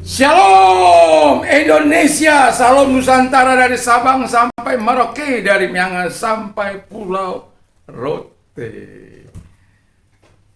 Shalom Indonesia, salam Nusantara dari Sabang sampai Merauke, dari Miangas sampai Pulau Rote.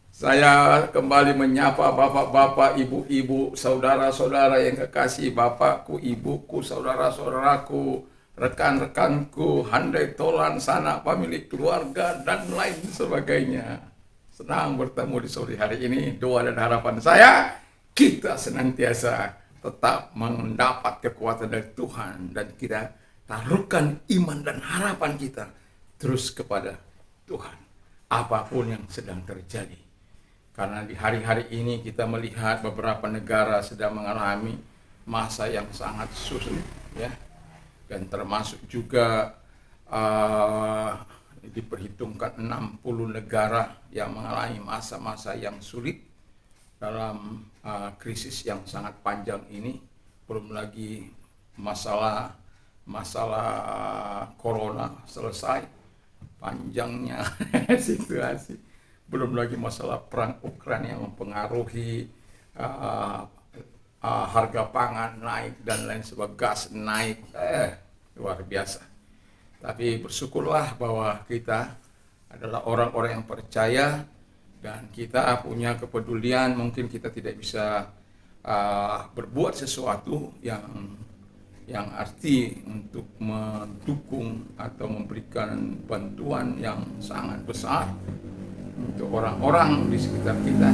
Saya kembali menyapa bapak-bapak, ibu-ibu, saudara-saudara yang kekasih, bapakku, ibuku, saudara-saudaraku, rekan-rekanku, handai tolan, sanak pemilik keluarga, dan lain sebagainya. Senang bertemu di sore hari ini. Doa dan harapan saya, kita senantiasa tetap mendapat kekuatan dari Tuhan, dan kita taruhkan iman dan harapan kita terus kepada Tuhan apapun yang sedang terjadi. Karena di hari-hari ini kita melihat beberapa negara sedang mengalami masa yang sangat sulit, ya, dan termasuk juga diperhitungkan 60 negara yang mengalami masa-masa yang sulit dalam krisis yang sangat panjang ini. Belum lagi masalah corona selesai, panjangnya situasi. Belum lagi masalah perang Ukraina yang mempengaruhi harga pangan naik dan lain sebagainya, gas naik, luar biasa. Tapi bersyukurlah bahwa kita adalah orang-orang yang percaya, dan kita punya kepedulian. Mungkin kita tidak bisa berbuat sesuatu yang arti untuk mendukung atau memberikan bantuan yang sangat besar untuk orang-orang di sekitar kita.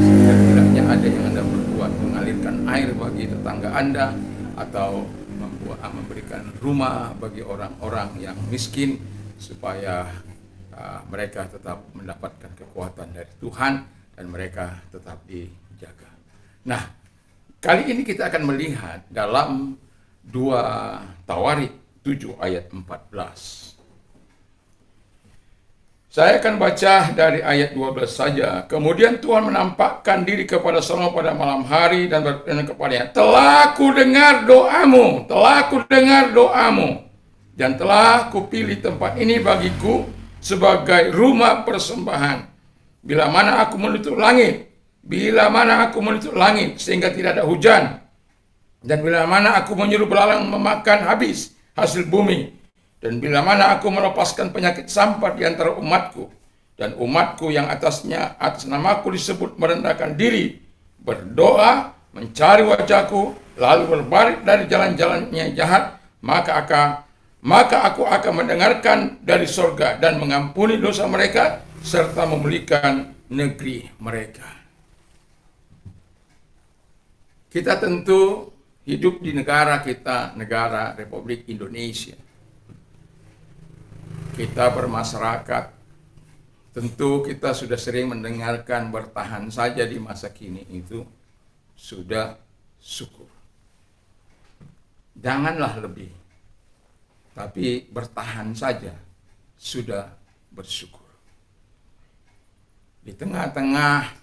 Setidaknya ada yang Anda berbuat, mengalirkan air bagi tetangga Anda, atau memberikan rumah bagi orang-orang yang miskin, supaya mereka tetap mendapatkan kekuatan dari Tuhan dan mereka tetap dijaga. Nah, kali ini kita akan melihat dalam 2 Tawarik 7 ayat 14. Saya akan baca dari ayat 12 saja. Kemudian Tuhan menampakkan diri kepada Salomo pada malam hari dan berfirman kepadanya, "Telah kudengar doamu, dan telah kupilih tempat ini bagiku sebagai rumah persembahan. Bila mana aku menutup langit sehingga tidak ada hujan, dan bila mana aku menyuruh belalang memakan habis hasil bumi, dan bila mana aku melepaskan penyakit sampar di antara umatku, dan umatku yang atas namaku disebut merendahkan diri, berdoa, mencari wajahku, lalu berbalik dari jalan-jalannya jahat, maka aku akan mendengarkan dari sorga dan mengampuni dosa mereka, serta memulihkan negeri mereka." Kita tentu hidup di negara kita, negara Republik Indonesia. Kita bermasyarakat, tentu kita sudah sering mendengarkan bertahan saja di masa kini itu sudah syukur. Janganlah lebih, tapi bertahan saja sudah bersyukur. Di tengah-tengah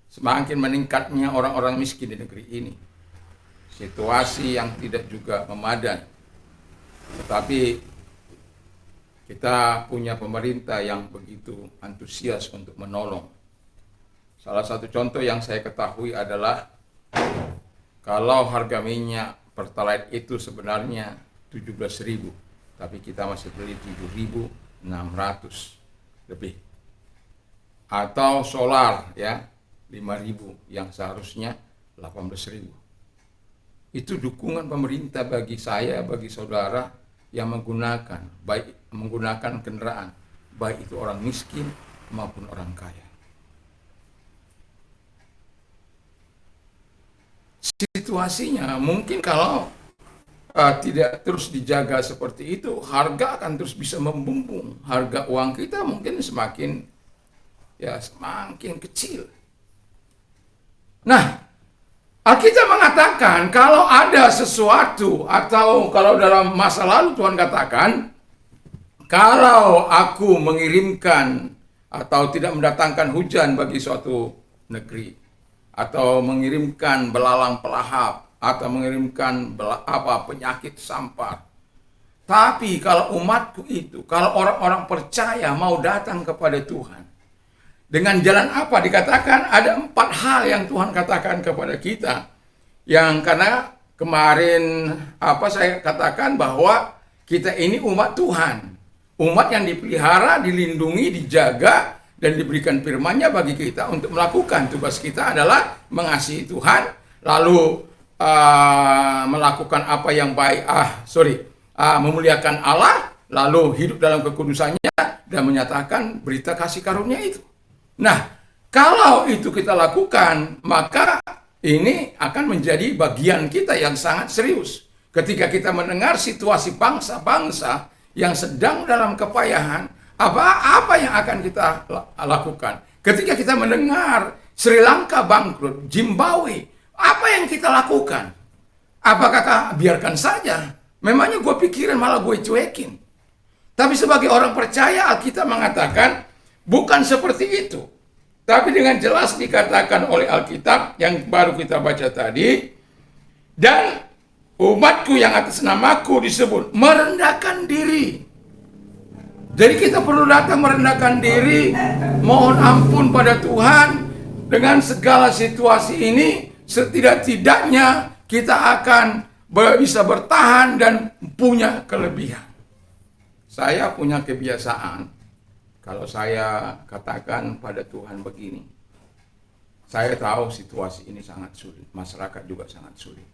semakin meningkatnya orang-orang miskin di negeri ini, situasi yang tidak juga memadai, tetapi kita punya pemerintah yang begitu antusias untuk menolong. Salah satu contoh yang saya ketahui adalah kalau harga minyak Pertalite itu sebenarnya 17.000, tapi kita masih beli 7.600 lebih. Atau solar, ya, 5.000 yang seharusnya 18.000. Itu dukungan pemerintah bagi saya, bagi saudara yang menggunakan kendaraan, baik itu orang miskin maupun orang kaya. Situasinya mungkin kalau tidak terus dijaga seperti itu, harga akan terus bisa membumbung. Harga uang kita mungkin semakin kecil. Nah, Alkitab mengatakan kalau ada sesuatu, atau kalau dalam masa lalu Tuhan katakan, kalau aku mengirimkan atau tidak mendatangkan hujan bagi suatu negeri, atau mengirimkan belalang pelahap, atau mengirimkan penyakit sampar, tapi kalau umatku itu, kalau orang-orang percaya mau datang kepada Tuhan, dengan jalan apa? Dikatakan ada 4 hal yang Tuhan katakan kepada kita. Yang karena kemarin saya katakan bahwa kita ini umat Tuhan. Umat yang dipelihara, dilindungi, dijaga, dan diberikan firman-Nya bagi kita untuk melakukan. Tugas kita adalah mengasihi Tuhan, lalu melakukan apa yang baik, memuliakan Allah, lalu hidup dalam kekudusannya, dan menyatakan berita kasih karunia itu. Nah, kalau itu kita lakukan, maka ini akan menjadi bagian kita yang sangat serius. Ketika kita mendengar situasi bangsa-bangsa yang sedang dalam kepayahan, apa yang akan kita lakukan? Ketika kita mendengar Sri Lanka bangkrut, Zimbabwe, apa yang kita lakukan? Apakah biarkan saja? Memangnya gue pikirin malah gue cuekin. Tapi sebagai orang percaya, Alkitab mengatakan bukan seperti itu. Tapi dengan jelas dikatakan oleh Alkitab yang baru kita baca tadi, dan umatku yang atas namaku disebut merendahkan diri. Jadi kita perlu datang merendahkan diri, mohon ampun pada Tuhan. Dengan segala situasi ini, setidak-tidaknya kita akan bisa bertahan dan punya kelebihan. Saya punya kebiasaan, kalau saya katakan pada Tuhan begini, saya tahu situasi ini sangat sulit, masyarakat juga sangat sulit.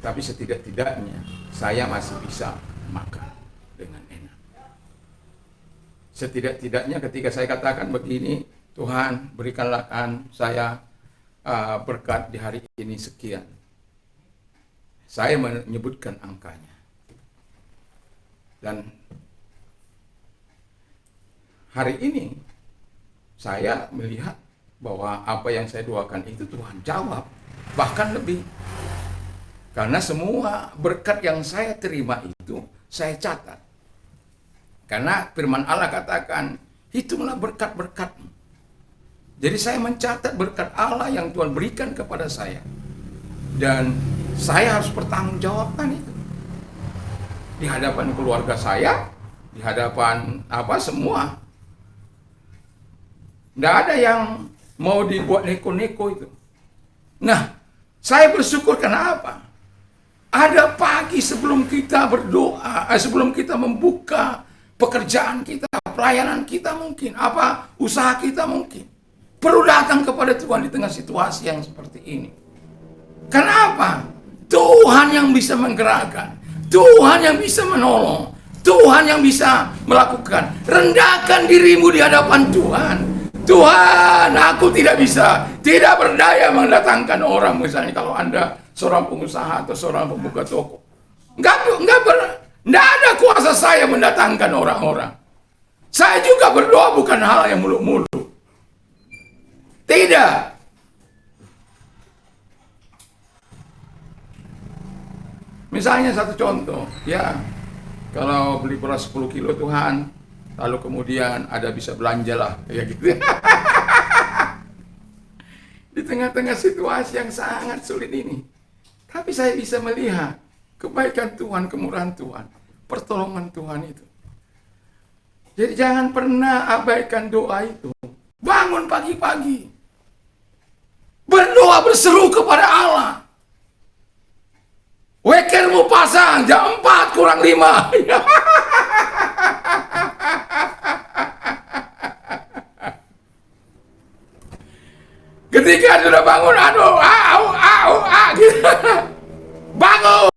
Tapi setidak-tidaknya saya masih bisa makan dengan enak. Setidak-tidaknya ketika saya katakan begini, Tuhan berikanlah saya berkat di hari ini sekian. Saya menyebutkan angkanya. Dan hari ini saya melihat bahwa apa yang saya doakan itu Tuhan jawab, bahkan lebih. Karena semua berkat yang saya terima itu saya catat. Karena firman Allah katakan, hitunglah berkat-berkatmu. Jadi saya mencatat berkat Allah yang Tuhan berikan kepada saya. Dan saya harus bertanggungjawabkan itu. Di hadapan keluarga saya, di hadapan semua. Nggak ada yang mau dibuat neko-neko itu. Nah, saya bersyukur karena apa? Ada pagi sebelum kita berdoa, sebelum kita membuka pekerjaan kita, pelayanan kita mungkin, usaha kita mungkin. Perlu datang kepada Tuhan di tengah situasi yang seperti ini. Kenapa? Tuhan yang bisa menggerakkan. Tuhan yang bisa menolong. Tuhan yang bisa melakukan. Rendahkan dirimu di hadapan Tuhan. Tuhan, aku tidak berdaya mendatangkan orang. Misalnya kalau Anda seorang pengusaha atau seorang pembuka toko. Nggak ada kuasa saya mendatangkan orang-orang. Saya juga berdoa bukan hal yang muluk-muluk. Tidak. Misalnya satu contoh, ya, kalau beli beras 10 kilo Tuhan, lalu kemudian ada bisa belanja lah, ya gitu. Di tengah-tengah situasi yang sangat sulit ini, tapi saya bisa melihat kebaikan Tuhan, kemurahan Tuhan, pertolongan Tuhan itu. Jadi jangan pernah abaikan doa itu. Bangun pagi-pagi, berdoa berseru kepada Allah. Wekermu pasang jam 4 kurang 5. Ketika sudah bangun, gitu. Bangun.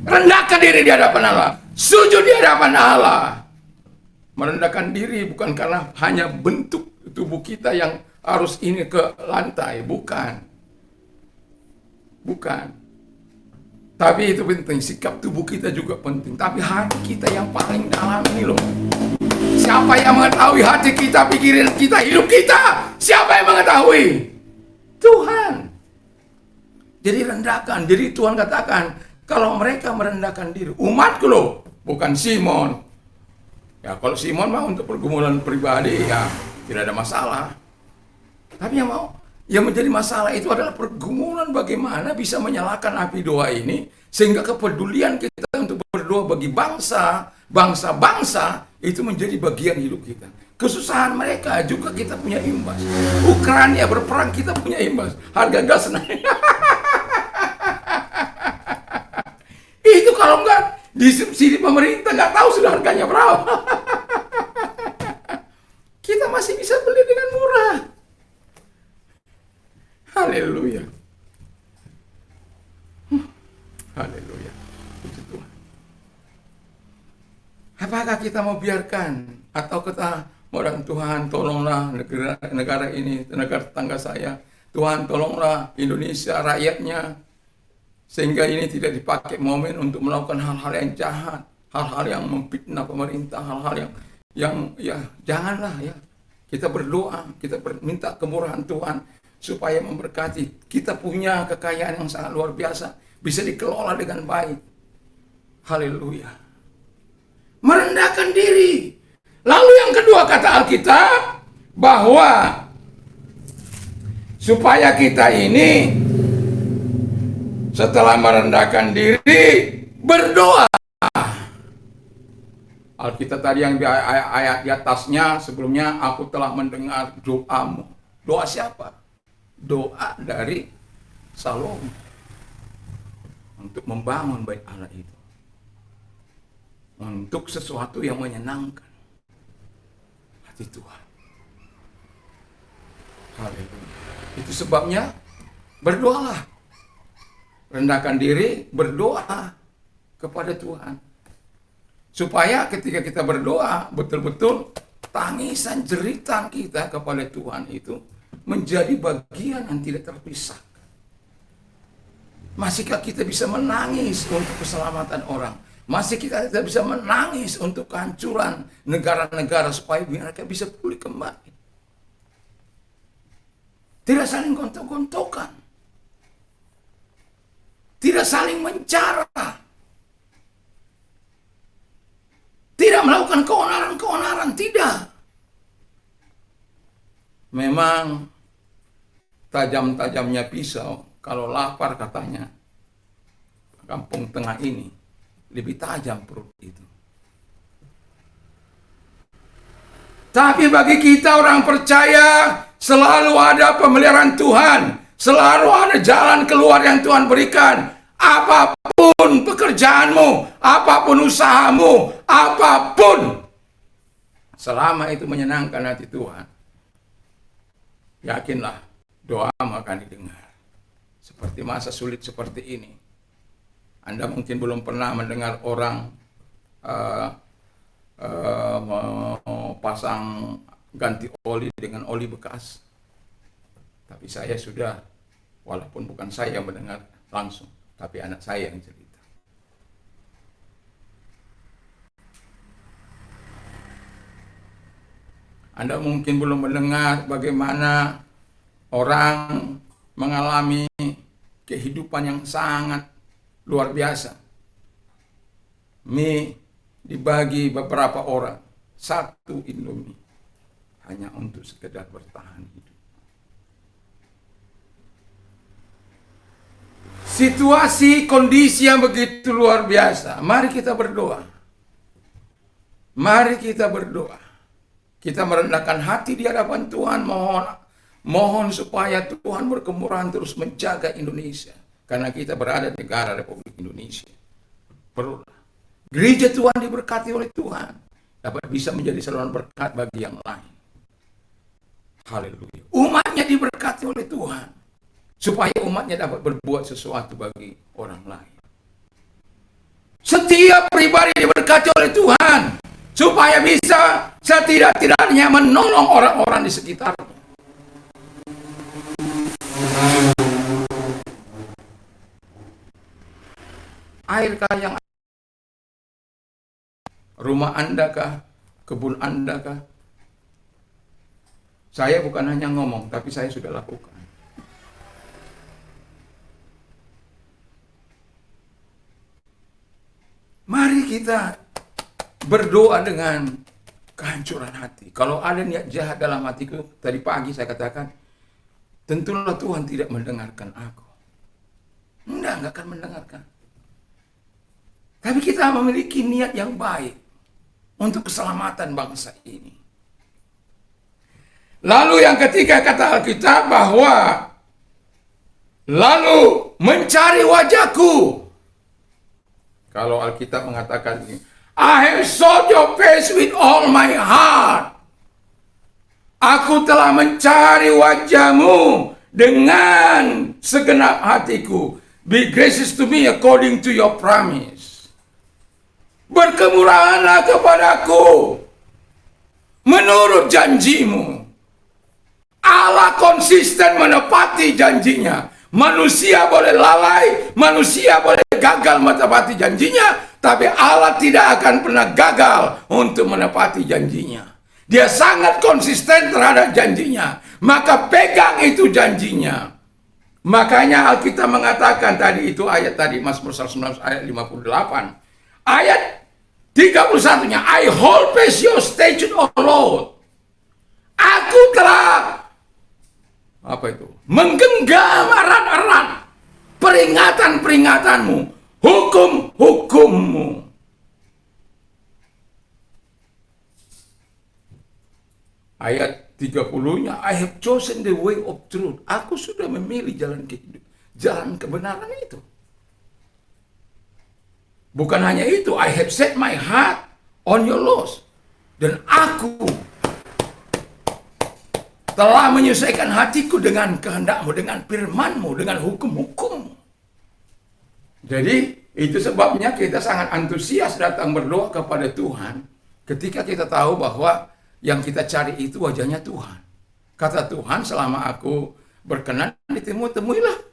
Rendahkan diri di hadapan Allah. Sujud di hadapan Allah. Merendahkan diri bukan karena hanya bentuk tubuh kita yang harus ini ke lantai, bukan. Bukan. Tapi itu penting, sikap tubuh kita juga penting. Tapi hati kita yang paling dalam ini loh. Siapa yang mengetahui hati kita, pikiran kita, hidup kita? Siapa yang mengetahui? Tuhan. Jadi rendahkan. Jadi Tuhan katakan, kalau mereka merendahkan diri, umatku loh, bukan Simon. Ya kalau Simon mah untuk pergumulan pribadi, ya tidak ada masalah. Tapi yang menjadi masalah itu adalah pergumulan bagaimana bisa menyalakan api doa ini, sehingga kepedulian kita untuk berdoa bagi bangsa-bangsa itu menjadi bagian hidup kita. Kesusahan mereka juga kita punya imbas. Ukraina berperang, kita punya imbas. Harga gas naik. Itu kalau nggak disubsidi pemerintah, nggak tahu sudah harganya berapa. Kita masih bisa beli dengan murah. Haleluya. Haleluya. Puji Tuhan. Apakah kita mau biarkan atau kita orang Tuhan tolonglah negara ini, negara tetangga saya. Tuhan tolonglah Indonesia, rakyatnya. Sehingga ini tidak dipakai momen untuk melakukan hal-hal yang jahat, hal-hal yang memfitnah pemerintah, hal-hal yang ya janganlah ya. Kita berdoa, kita minta kemurahan Tuhan supaya memberkati. Kita punya kekayaan yang sangat luar biasa, bisa dikelola dengan baik. Haleluya. Merendahkan diri. Lalu yang kedua kata Alkitab bahwa supaya kita ini setelah merendahkan diri berdoa. Alkitab tadi yang di ayat di atasnya sebelumnya, aku telah mendengar doamu. Doa siapa? Doa dari Salomo untuk membangun bait Allah itu, untuk sesuatu yang menyenangkan hati Tuhan. Haleluya. Itu sebabnya berdoalah. Rendahkan diri, berdoa kepada Tuhan. Supaya ketika kita berdoa, betul-betul tangisan jeritan kita kepada Tuhan itu menjadi bagian yang tidak terpisahkan. Masihkah kita bisa menangis untuk keselamatan orang? Masih kita bisa menangis untuk kehancuran negara-negara supaya mereka bisa pulih kembali. Tidak saling gontok-gontokan. Tidak saling mencara. Tidak melakukan keonaran-keonaran, tidak. Memang tajam-tajamnya pisau, kalau lapar katanya, kampung tengah ini, lebih tajam perut itu. Tapi bagi kita orang percaya, selalu ada pemeliharaan Tuhan. Selalu ada jalan keluar yang Tuhan berikan. Apapun pekerjaanmu, apapun usahamu, apapun, selama itu menyenangkan hati Tuhan, yakinlah doamu akan didengar. Seperti masa sulit seperti ini, Anda mungkin belum pernah mendengar orang mau pasang ganti oli dengan oli bekas. Tapi saya sudah, walaupun bukan saya yang mendengar langsung, tapi anak saya yang cerita. Anda mungkin belum mendengar bagaimana orang mengalami kehidupan yang sangat luar biasa. Mie dibagi beberapa orang, satu Indomie, hanya untuk sekedar bertahan hidup. Situasi, kondisi yang begitu luar biasa. Mari kita berdoa. Mari kita berdoa. Kita merendahkan hati di hadapan Tuhan. Mohon supaya Tuhan berkemurahan terus menjaga Indonesia. Karena kita berada di negara Republik Indonesia. Perlulah gereja Tuhan diberkati oleh Tuhan, dapat bisa menjadi saluran berkat bagi yang lain. Haleluya. Umatnya diberkati oleh Tuhan, supaya umatnya dapat berbuat sesuatu bagi orang lain. Setiap pribadi diberkati oleh Tuhan, supaya bisa setidak-tidaknya menolong orang-orang di sekitarnya. Airkah yang rumah Anda kah? Kebun Anda kah? Saya bukan hanya ngomong, tapi saya sudah lakukan. Mari kita berdoa dengan kehancuran hati. Kalau ada niat jahat dalam hatiku, tadi pagi saya katakan, tentulah Tuhan tidak mendengarkan aku. Enggak akan mendengarkan. Tapi kita memiliki niat yang baik untuk keselamatan bangsa ini. Lalu yang ketiga kata Alkitab bahwa lalu mencari wajahku. Kalau Alkitab mengatakan ini, I have sought your face with all my heart. Aku telah mencari wajahmu dengan segenap hatiku. Be gracious to me according to your promise. Berkemurahanlah kepadaku menurut janjimu. Allah konsisten menepati janjinya. Manusia boleh lalai, manusia boleh gagal menepati janjinya, tapi Allah tidak akan pernah gagal untuk menepati janjinya. Dia sangat konsisten terhadap janjinya. Maka pegang itu janjinya. Makanya Alkitab mengatakan tadi itu ayat tadi Mazmur 119 ayat 58. Ayat 31-nya, I hold fast your statute, O Lord. Aku telah menggenggam erat-erat peringatan-peringatanmu, hukum-hukummu. Ayat 30-nya, I have chosen the way of truth. Aku sudah memilih jalan kebenaran itu. Bukan hanya itu, I have set my heart on your laws. Dan aku telah menyesuaikan hatiku dengan kehendakmu, dengan firmanmu, dengan hukum-hukummu. Jadi itu sebabnya kita sangat antusias datang berdoa kepada Tuhan ketika kita tahu bahwa yang kita cari itu wajahnya Tuhan. Kata Tuhan, selama aku berkenan temuilah.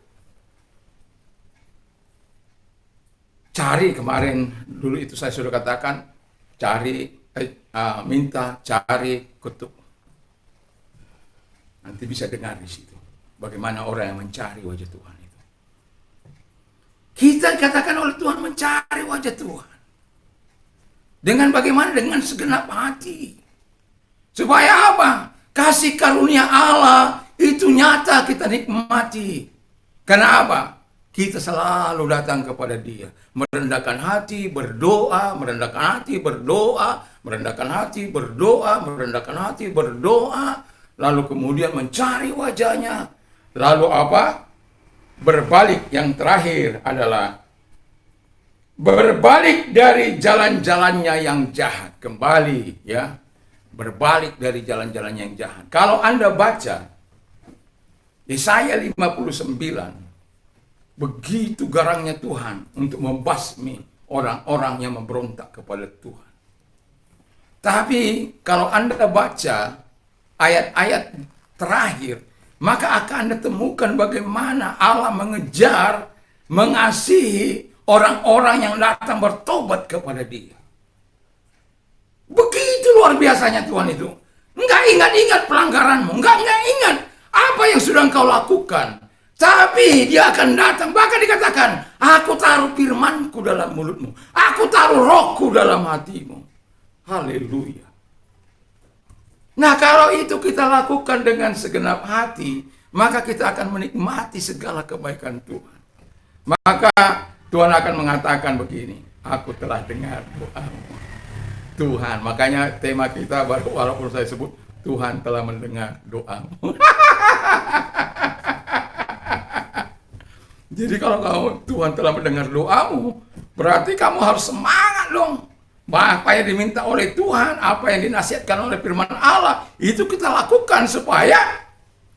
Cari, kemarin dulu itu saya sudah katakan, cari, minta, cari, ketuk. Nanti bisa dengar di situ bagaimana orang yang mencari wajah Tuhan itu. Kita katakan oleh Tuhan mencari wajah Tuhan. Dengan bagaimana? Dengan segenap hati. Supaya apa? Kasih karunia Allah itu nyata kita nikmati. Karena apa? Kita selalu datang kepada Dia, merendahkan hati, berdoa, merendahkan hati, berdoa, merendahkan hati, berdoa, merendahkan hati, berdoa. Lalu kemudian mencari wajahnya. Lalu apa? Berbalik, yang terakhir adalah berbalik dari jalan-jalannya yang jahat. Kembali, ya. Berbalik dari jalan-jalannya yang jahat. Kalau Anda baca Yesaya 59, begitu garangnya Tuhan untuk membasmi orang-orang yang memberontak kepada Tuhan. Tapi kalau Anda baca ayat-ayat terakhir, maka akan Anda temukan bagaimana Allah mengejar, mengasihi orang-orang yang datang bertobat kepada Dia. Begitu luar biasanya Tuhan itu. Enggak ingat-ingat pelanggaranmu, enggak ingat apa yang sudah engkau lakukan. Tapi Dia akan datang, bahkan dikatakan, aku taruh firmanku dalam mulutmu, aku taruh rohku dalam hatimu. Haleluya. Nah, kalau itu kita lakukan dengan segenap hati, maka kita akan menikmati segala kebaikan Tuhan. Maka Tuhan akan mengatakan begini, aku telah dengar doamu. Tuhan, makanya tema kita walaupun saya sebut, Tuhan telah mendengar doamu. Jadi kalau Tuhan telah mendengar doamu, berarti kamu harus semangat dong. Apa yang diminta oleh Tuhan, apa yang dinasihatkan oleh firman Allah, itu kita lakukan supaya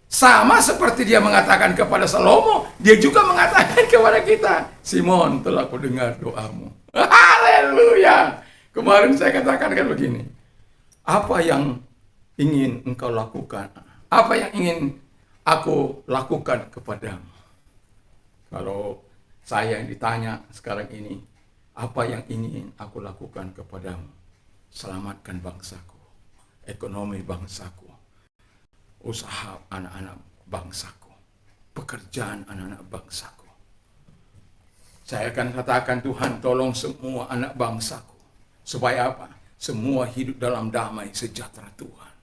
sama seperti Dia mengatakan kepada Salomo, Dia juga mengatakan kepada kita, Simon, telah kudengar doamu. Haleluya. Kemarin saya katakan kan begini, apa yang ingin engkau lakukan? Apa yang ingin aku lakukan kepadamu? Kalau saya yang ditanya sekarang ini, apa yang ingin aku lakukan kepadamu? Selamatkan bangsaku, ekonomi bangsaku, usaha anak-anak bangsaku, pekerjaan anak-anak bangsaku. Saya akan katakan, Tuhan tolong semua anak bangsaku. Supaya apa? Semua hidup dalam damai sejahtera Tuhan,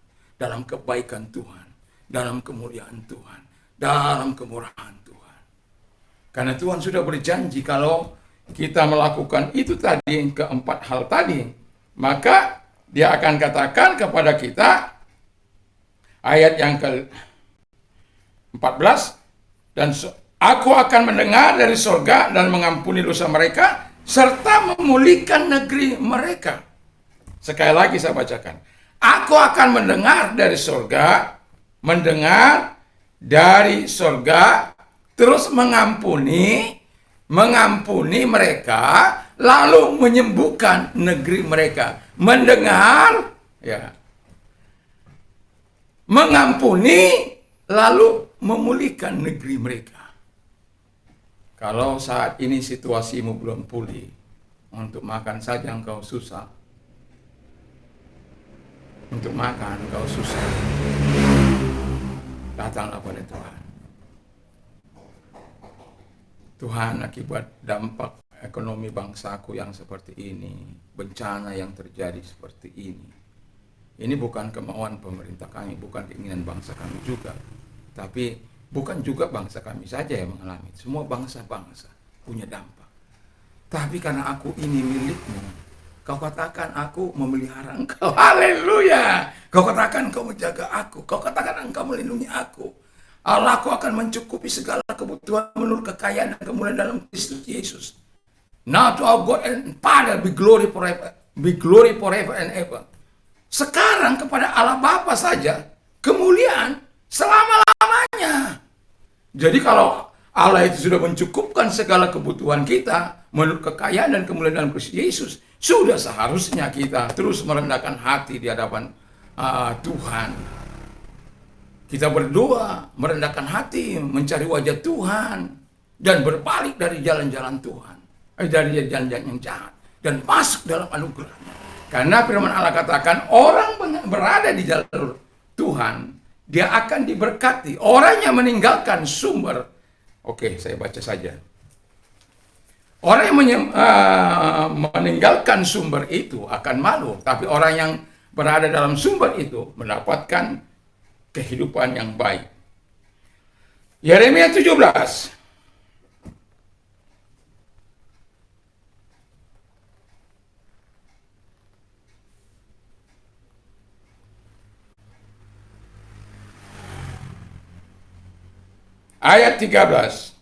dalam kebaikan Tuhan, dalam kemuliaan Tuhan, dalam kemurahan Tuhan. Karena Tuhan sudah berjanji kalau kita melakukan itu tadi, keempat hal tadi, maka Dia akan katakan kepada kita, Ayat yang ke-14, dan aku akan mendengar dari surga dan mengampuni dosa mereka, serta memulihkan negeri mereka. Sekali lagi saya bacakan. Aku akan mendengar dari surga, terus mengampuni mereka, lalu menyembuhkan negeri mereka. Mendengar, ya, mengampuni, lalu memulihkan negeri mereka. Kalau saat ini situasimu belum pulih, untuk makan saja engkau susah. Untuk makan engkau susah. Datanglah pada Tuhan. Tuhan, akibat dampak ekonomi bangsaku yang seperti ini, bencana yang terjadi seperti ini bukan kemauan pemerintah kami, bukan keinginan bangsa kami juga. Tapi bukan juga bangsa kami saja yang mengalami. Semua bangsa-bangsa punya dampak. Tapi karena aku ini milikmu, kau katakan aku memelihara engkau. Haleluya. Kau katakan engkau menjaga aku. Kau katakan engkau melindungi aku. Allahku akan mencukupi segala kebutuhan menurut kekayaan dan kemuliaan dalam Kristus Yesus. Now to our God and Father be glory forever and ever. Sekarang kepada Allah Bapa saja kemuliaan selama-lamanya. Jadi kalau Allah itu sudah mencukupkan segala kebutuhan kita menurut kekayaan dan kemuliaan dalam Kristus Yesus, sudah seharusnya kita terus merendahkan hati di hadapan Tuhan. Kita berdoa, merendahkan hati, mencari wajah Tuhan, dan berbalik dari jalan-jalan Tuhan, dari jalan-jalan yang jahat, dan masuk dalam anugerah-Nya. Karena firman Allah katakan, orang berada di jalur Tuhan, dia akan diberkati. Orang yang meninggalkan sumber, oke, saya baca saja. Orang yang meninggalkan sumber itu akan malu, tapi orang yang berada dalam sumber itu mendapatkan kehidupan yang baik. Yeremia 17. Ayat 13.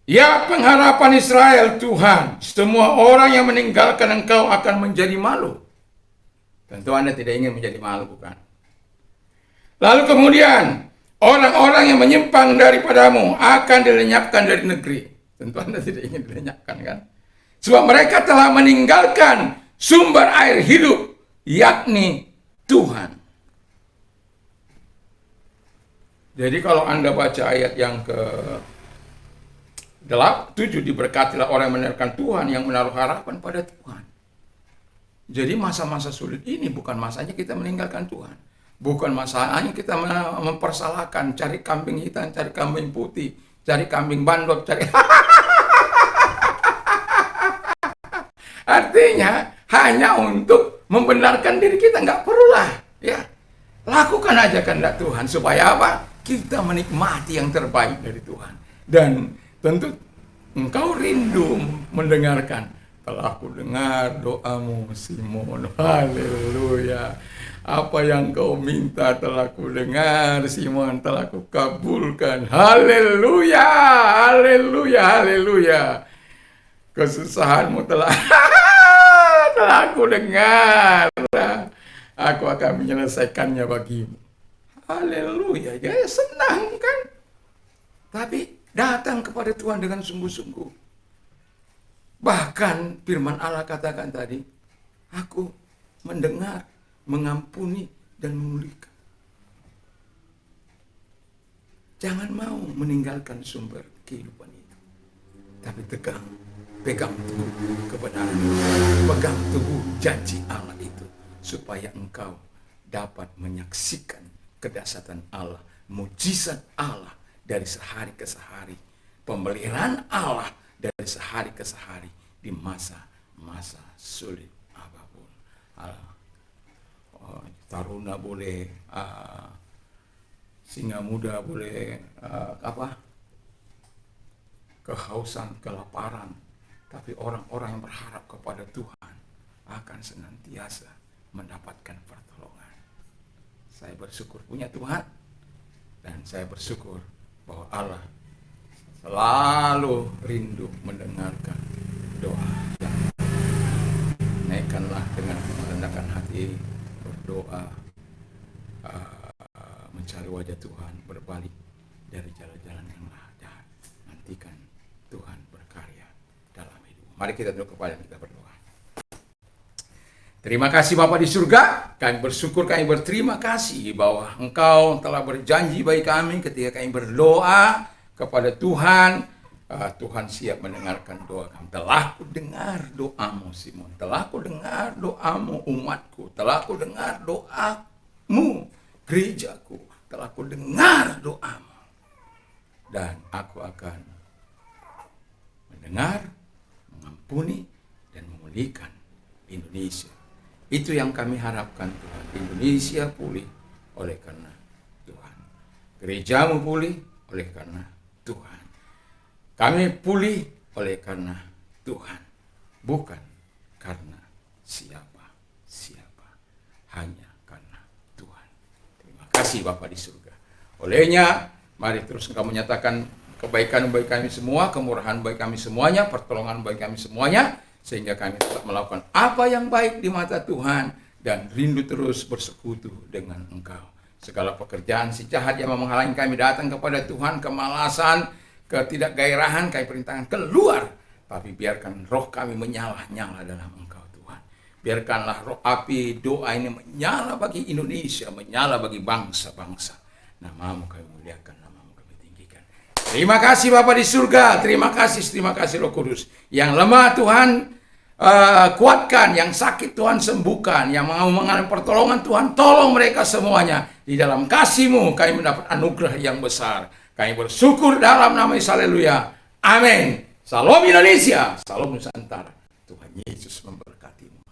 Ya pengharapan Israel Tuhan, semua orang yang meninggalkan engkau akan menjadi malu. Tentu Anda tidak ingin menjadi malu, bukan? Lalu kemudian, orang-orang yang menyimpang daripadamu akan dilenyapkan dari negeri. Tentu Anda tidak ingin dilenyapkan, kan? Sebab mereka telah meninggalkan sumber air hidup, yakni Tuhan. Jadi kalau Anda baca ayat yang ke-7, diberkatilah orang yang meninggalkan Tuhan, yang menaruh harapan pada Tuhan. Jadi masa-masa sulit ini bukan masanya kita meninggalkan Tuhan. Bukan masanya kita mempersalahkan, cari kambing hitam, cari kambing putih, cari kambing bandot, cari... Artinya hanya untuk membenarkan diri kita, nggak perlulah, ya. Lakukan aja kehendak Tuhan, supaya apa? Kita menikmati yang terbaik dari Tuhan. Dan tentu engkau rindu mendengarkan. Telah aku dengar doamu, Simon. Haleluya. Apa yang kau minta telah ku dengar, Simon, telah ku kabulkan. Haleluya. Haleluya. Haleluya. Kesusahanmu telah aku dengar. Aku akan menyelesaikannya bagimu. Haleluya, ya senang kan? Tapi datang kepada Tuhan dengan sungguh-sungguh. Bahkan firman Allah katakan tadi, aku mendengar, mengampuni, dan memulihkan. Jangan mau meninggalkan sumber kehidupan itu. Tapi pegang teguh kebenaran itu. Pegang teguh janji Allah itu. Supaya engkau dapat menyaksikan kedahsyatan Allah, mujizat Allah dari sehari ke sehari, pemeliharaan Allah dari sehari ke sehari di masa-masa sulit apapun. Taruna boleh, singa muda boleh, kehausan, kelaparan, tapi orang-orang yang berharap kepada Tuhan akan senantiasa mendapatkan pertolongan. Saya bersyukur punya Tuhan, dan saya bersyukur bahwa Allah selalu rindu mendengarkan doa. Naikkanlah dengan merendahkan hati, berdoa, mencari wajah Tuhan, berbalik dari jalan-jalan yang jahat. Nantikan Tuhan berkarya dalam hidup. Mari kita duduk kepada kita berdoa. Terima kasih Bapa di surga, kami bersyukur, kami berterima kasih bahwa Engkau telah berjanji bagi kami ketika kami berdoa kepada Tuhan. Tuhan siap mendengarkan doa kami. Telah ku dengar doamu Simon, telah ku dengar doamu umatku, telah ku dengar doamu gerejaku, telah ku dengar doamu. Dan aku akan mendengar, mengampuni, dan memulihkan Indonesia. Itu yang kami harapkan Tuhan. Indonesia pulih oleh karena Tuhan. Gerejamu pulih oleh karena Tuhan. Kami pulih oleh karena Tuhan. Bukan karena siapa-siapa. Hanya karena Tuhan. Terima kasih Bapa di surga. Olehnya, mari terus Engkau menyatakan kebaikan bagi kami semua, kemurahan bagi kami semuanya, pertolongan bagi kami semuanya, sehingga kami tetap melakukan apa yang baik di mata Tuhan dan rindu terus bersekutu dengan Engkau. Segala pekerjaan si jahat yang menghalangi kami datang kepada Tuhan, kemalasan, ketidakgairahan, kami perintahkan keluar. Tapi biarkan roh kami menyala-nyala dalam Engkau Tuhan. Biarkanlah roh api doa ini menyala bagi Indonesia, menyala bagi bangsa-bangsa. Namamu kami muliakan, namamu kami tinggikan. Terima kasih Bapa di surga, terima kasih Roh Kudus. Yang lemah Tuhan kuatkan, yang sakit Tuhan sembuhkan, yang mau mengalami pertolongan Tuhan tolong mereka semuanya. Di dalam kasih-Mu kami mendapat anugerah yang besar. Kami bersyukur dalam nama Yesus, haleluya, amin. Salam Indonesia, salam Nusantara. Tuhan Yesus memberkatimu.